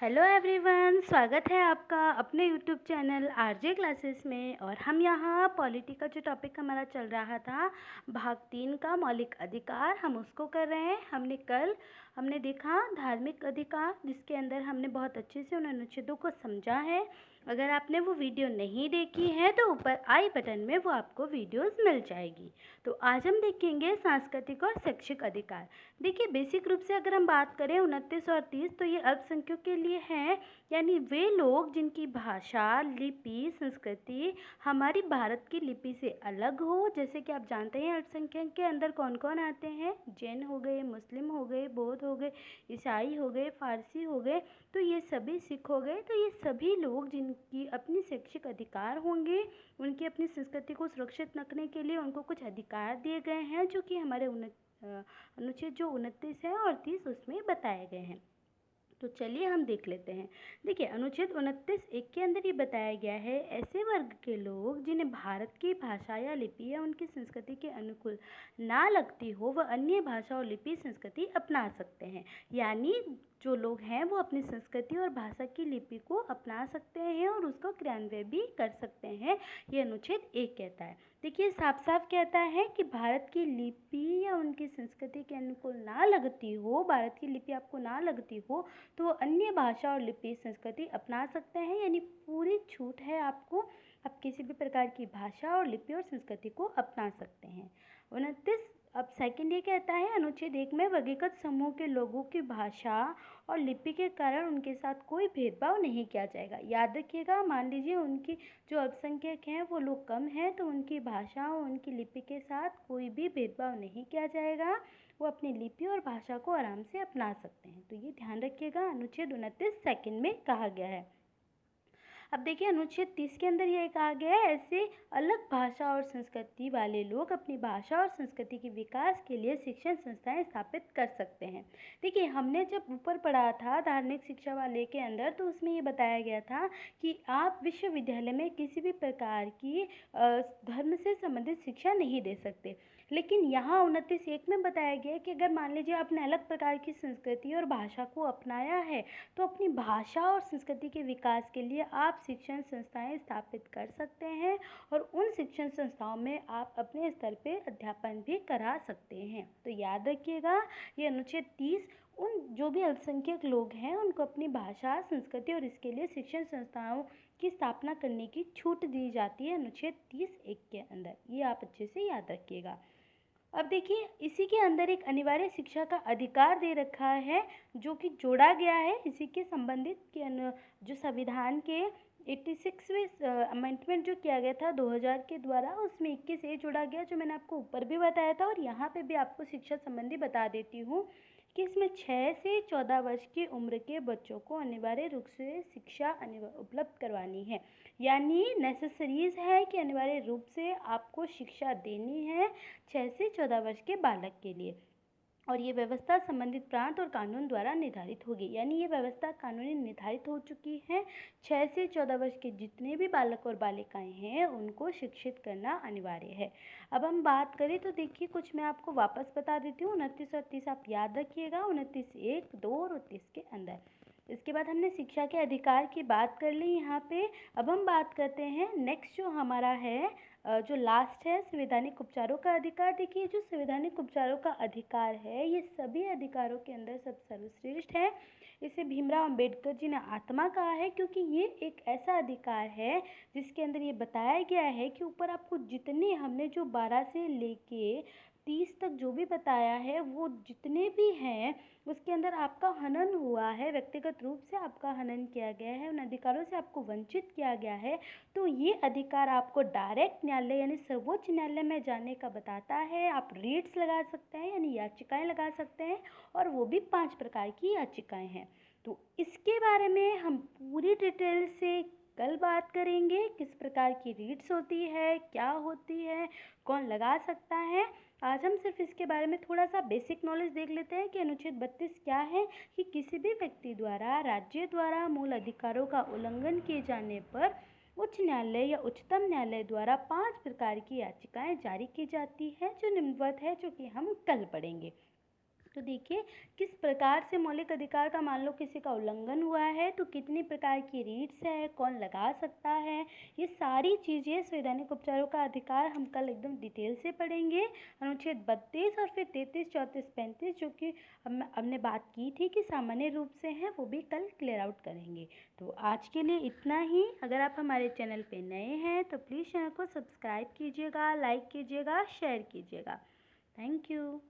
Hello everyone, स्वागत है आपका अपने यूट्यूब चैनल आरजे क्लासेस में। और हम यहाँ पॉलिटी का जो टॉपिक हमारा चल रहा था भाग 3 का मौलिक अधिकार, हम उसको कर रहे हैं। हमने देखा धार्मिक अधिकार, जिसके अंदर हमने बहुत अच्छे से उन अनुच्छेदों को समझा है। अगर आपने वो वीडियो नहीं देखी है तो ऊपर आई बटन में वो आपको वीडियोस मिल जाएगी। तो आज हम देखेंगे सांस्कृतिक और शैक्षिक अधिकार। देखिए, बेसिक रूप से अगर हम बात करें 29 और 30, तो ये अल्पसंख्यकों के लिए हैं, यानी वे लोग जिनकी भाषा, लिपि, संस्कृति हमारी भारत की लिपि से अलग हो। जैसे कि आप जानते हैं अल्पसंख्यक के अंदर कौन कौन आते हैं, जैन हो गए, मुस्लिम हो गए, बौद्ध हो गए, ईसाई हो गए, फारसी हो गए, तो ये सभी सिख हो गए। तो ये सभी लोग जिनकी अपनी शैक्षिक अधिकार होंगे, उनकी अपनी संस्कृति को सुरक्षित रखने के लिए उनको कुछ अधिकार दिए गए हैं, जो कि हमारे अनुच्छेद जो 29 है और 30 उसमें बताए गए हैं। तो चलिए हम देख लेते हैं। देखिए, अनुच्छेद 29(1) के अंदर ये बताया गया है, ऐसे वर्ग के लोग जिन्हें भारत की भाषा या लिपि या उनकी संस्कृति के अनुकूल ना लगती हो, वह अन्य भाषा और लिपि संस्कृति अपना सकते हैं। यानी जो लोग हैं वो अपनी संस्कृति और भाषा की लिपि को अपना सकते हैं और उसको क्रियान्वयन भी कर सकते हैं, ये अनुच्छेद 1 कहता है। देखिए, साफ साफ कहता है कि भारत की लिपि या उनकी संस्कृति के अनुकूल ना लगती हो, भारत की लिपि आपको ना लगती हो, तो वो अन्य भाषा और लिपि संस्कृति अपना सकते हैं। यानी पूरी छूट है आपको, आप किसी भी प्रकार की भाषा और लिपि और संस्कृति को अपना सकते हैं। 29 अब सेकंड ये कहता है, अनुच्छेद 1 में वर्गीकृत समूह के लोगों की भाषा और लिपि के कारण उनके साथ कोई भेदभाव नहीं किया जाएगा। याद रखिएगा, मान लीजिए उनकी जो अल्पसंख्यक हैं वो लोग कम हैं, तो उनकी भाषा और उनकी लिपि के साथ कोई भी भेदभाव नहीं किया जाएगा, वो अपनी लिपि और भाषा को आराम से अपना सकते हैं। तो ये ध्यान रखिएगा, अनुच्छेद 29 सेकंड में कहा गया है। अब देखिए, अनुच्छेद 30 के अंदर ये कहा गया है, ऐसे अलग भाषा और संस्कृति वाले लोग अपनी भाषा और संस्कृति के विकास के लिए शिक्षण संस्थाएं स्थापित कर सकते हैं। देखिए, हमने जब ऊपर पढ़ा था धार्मिक शिक्षा वाले के अंदर, तो उसमें ये बताया गया था कि आप विश्वविद्यालय में किसी भी प्रकार की धर्म से संबंधित शिक्षा नहीं दे सकते। लेकिन यहाँ 29(1) में बताया गया है कि अगर मान लीजिए आपने अलग प्रकार की संस्कृति और भाषा को अपनाया है, तो अपनी भाषा और संस्कृति के विकास के लिए आप शिक्षण संस्थाएं स्थापित कर सकते हैं और उन शिक्षण संस्थाओं में आप अपने स्तर पे अध्यापन भी करा सकते हैं। तो याद रखिएगा, ये अनुच्छेद 30 उन जो भी अल्पसंख्यक लोग हैं उनको अपनी भाषा, संस्कृति और इसके लिए शिक्षण संस्थाओं की स्थापना करने की छूट दी जाती है अनुच्छेद 30(1) के अंदर। ये आप अच्छे से याद रखिएगा। अब देखिए, इसी के अंदर एक अनिवार्य शिक्षा का अधिकार दे रखा है, जो कि जोड़ा गया है इसी के संबंधित के जो संविधान के 86वें अमेंडमेंट जो किया गया था 2000 के द्वारा, उसमें 21 जोड़ा गया, जो मैंने आपको ऊपर भी बताया था। और यहाँ पे भी आपको शिक्षा संबंधी बता देती हूँ कि इसमें 6 से 14 वर्ष की उम्र के बच्चों को अनिवार्य रूप से शिक्षा उपलब्ध करवानी है। यानी नेसेसरीज है कि अनिवार्य रूप से आपको शिक्षा देनी है 6 से 14 वर्ष के बालक के लिए। और ये व्यवस्था संबंधित प्रांत और कानून द्वारा निर्धारित होगी। यानी ये व्यवस्था कानूनी निर्धारित हो चुकी है। 6 से 14 वर्ष के जितने भी बालक और बालिकाएं हैं उनको शिक्षित करना अनिवार्य है। अब हम बात करें तो देखिए, कुछ मैं आपको वापस बता देती हूँ। 29 और 30 आप याद रखिएगा, 29(1), 2 और 30 के अंदर। इसके बाद हमने शिक्षा के अधिकार की बात कर ली यहाँ पे। अब हम बात करते हैं नेक्स्ट जो हमारा है, जो लास्ट है, संवैधानिक उपचारों का अधिकार। देखिए, जो संवैधानिक उपचारों का अधिकार है, ये सभी अधिकारों के अंदर सब सर्वश्रेष्ठ है। इसे भीमराव अंबेडकर जी ने आत्मा कहा है, क्योंकि ये एक ऐसा अधिकार है जिसके अंदर ये बताया गया है कि ऊपर आपको जितने हमने जो 12 से लेके 30 तक जो भी बताया है, वो जितने भी हैं उसके अंदर आपका हनन हुआ है, व्यक्तिगत रूप से आपका हनन किया गया है, उन अधिकारों से आपको वंचित किया गया है। तो ये अधिकार आपको डायरेक्ट न्यायालय यानी सर्वोच्च न्यायालय में जाने का बताता है। आप रीट्स लगा सकते हैं, यानी याचिकाएं लगा सकते हैं, और वो भी 5 प्रकार की याचिकाएं हैं। तो इसके बारे में हम पूरी डिटेल से कल बात करेंगे, किस प्रकार की रीट्स होती है, क्या होती है, कौन लगा सकता है। आज हम सिर्फ इसके बारे में थोड़ा सा बेसिक नॉलेज देख लेते हैं कि अनुच्छेद 32 क्या है, कि किसी भी व्यक्ति द्वारा राज्य द्वारा मूल अधिकारों का उल्लंघन किए जाने पर उच्च न्यायालय या उच्चतम न्यायालय द्वारा 5 प्रकार की याचिकाएं जारी की जाती है, जो निम्नवत है, जो कि हम कल पढ़ेंगे। तो देखिए किस प्रकार से मौलिक अधिकार का मान लो किसी का उल्लंघन हुआ है तो कितनी प्रकार की रीट्स है, कौन लगा सकता है, ये सारी चीज़ें संवैधानिक उपचारों का अधिकार हम कल एकदम डिटेल से पढ़ेंगे। अनुच्छेद 32 और फिर 33, 34, 35 जो कि हमने बात की थी कि सामान्य रूप से हैं, वो भी कल क्लियर आउट करेंगे। तो आज के लिए इतना ही। अगर आप हमारे चैनल पे नए हैं तो प्लीज़ चैनल को सब्सक्राइब कीजिएगा, लाइक कीजिएगा, शेयर कीजिएगा। Thank you.